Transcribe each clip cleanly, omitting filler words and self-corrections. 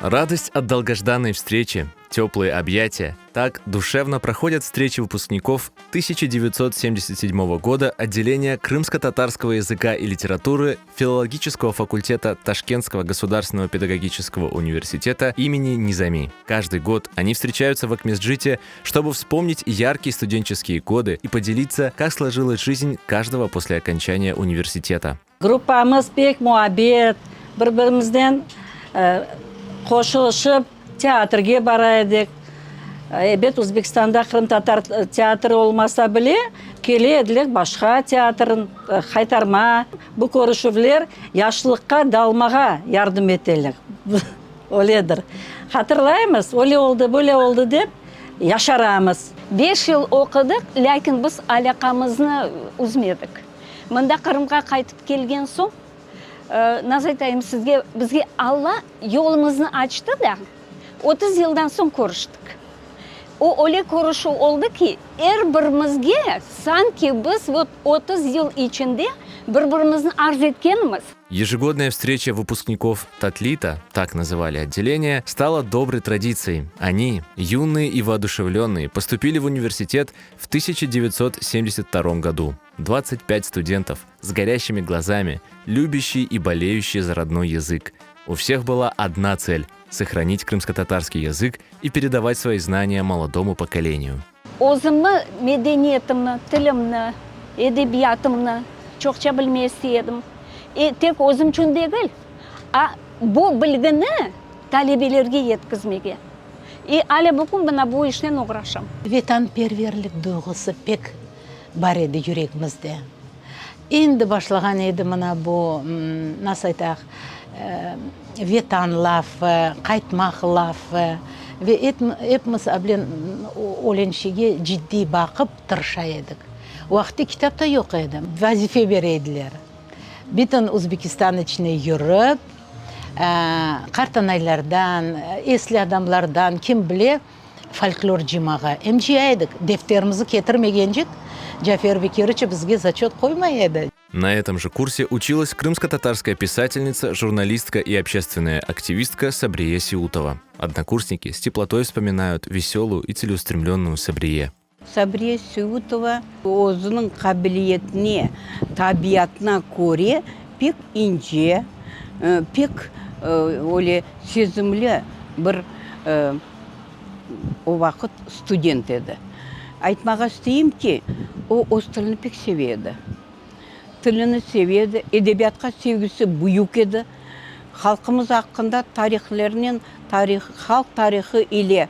Радость от долгожданной встречи, теплые объятия. Так душевно проходят встречи выпускников 1977 года отделения крымско-татарского языка и литературы филологического факультета Ташкентского государственного педагогического университета имени Низами. Каждый год они встречаются в Акмесджите, чтобы вспомнить яркие студенческие годы и поделиться, как сложилась жизнь каждого после окончания университета. Группамыз пек муабет, бір-бірімізден қошылышып театрге барайдық. Бет Өзбекстанда Крым-татар театры olmasa bile келеділік башқа театрын қайтарма. Бұл көрішулер яшылыққа далмаға ярдым етелік. Оледір. Қатырлаймыз, оле олды, бөле олды деп яшарамыз. 5 жыл оқыдық, ләкін біз алақамызны үзмедік. Мында Қырымға қайтып келген соң, наз айтайым сізге, бізге Алла жолымызны açtı да, 30 жылдан соң көріштік. Оле көрішу олды ки, бірімізге санки біз 30 жыл içinde бір-бірімізді арз еткеніміз. Ежегодная встреча выпускников Татлита, так называли отделение, стала доброй традицией. Они, юные и воодушевленные, поступили в университет в 1972 году. 25 студентов с горящими глазами, любящие и болеющие за родной язык. У всех была одна цель – сохранить крымско-татарский язык и передавать свои знания молодому поколению. Өзімі медениетімні, тілімні, edebiyatımны çokça bilmesi yedim. Tek özüm için değil, bu bilgini talebelerge yetkizmege. Ale bugün bana bu işten uğraşam. Vatanperverlik duygusu pek бар еді жүрегімізде. Енді башлаған еді мына бұл, насыл айтақ, ветан лафы, қайтмақ лафы. Епміз әблен оленшеге жидді бақып тұрша едік. Уақытты кітапта жоқ еді, вазифе береділер. Бетін Өзбекистан ішіне жүріп, қартанайлардан, еслі адамлардан, кім біле, фольклор жимаға. Әмжі айдық, дефтерімізі кетірмеген жек, Джафер Бекерыча бізге зачет қоймайды. На этом же курсе училась крымско-татарская писательница, журналистка и общественная активистка Сабрие Сиутова. Однокурсники с теплотой вспоминают веселую и целеустремленную Сабрие. Сабрие Сиутова өзінің қабілетіне, табиатына көре пек инже, пек сезімлі бір о вақыт студент еді. Айтмаға істейім ки, өз тіліні пек севеді. Тіліні севеді, edebiyatқа sevgisi büyük еді. Халқымыз ақында тарихлерінен халық тарихы ile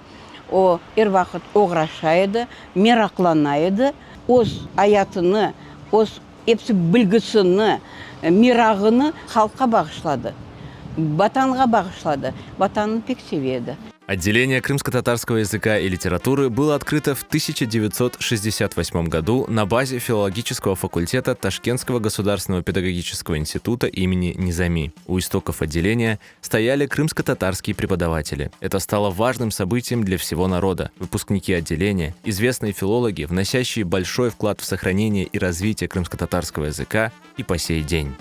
вақыт оғрашайды, мерақланайды. Өз аятыны, өз епсі білгісіні, мирағыны халыққа бағышлады. Батанға бағышлады. Батанын пек севеді. Отделение крымско-татарского языка и литературы было открыто в 1968 году на базе филологического факультета Ташкентского государственного педагогического института имени Низами. У истоков отделения стояли крымско-татарские преподаватели. Это стало важным событием для всего народа. Выпускники отделения, известные филологи, вносящие большой вклад в сохранение и развитие крымско-татарского языка и по сей день.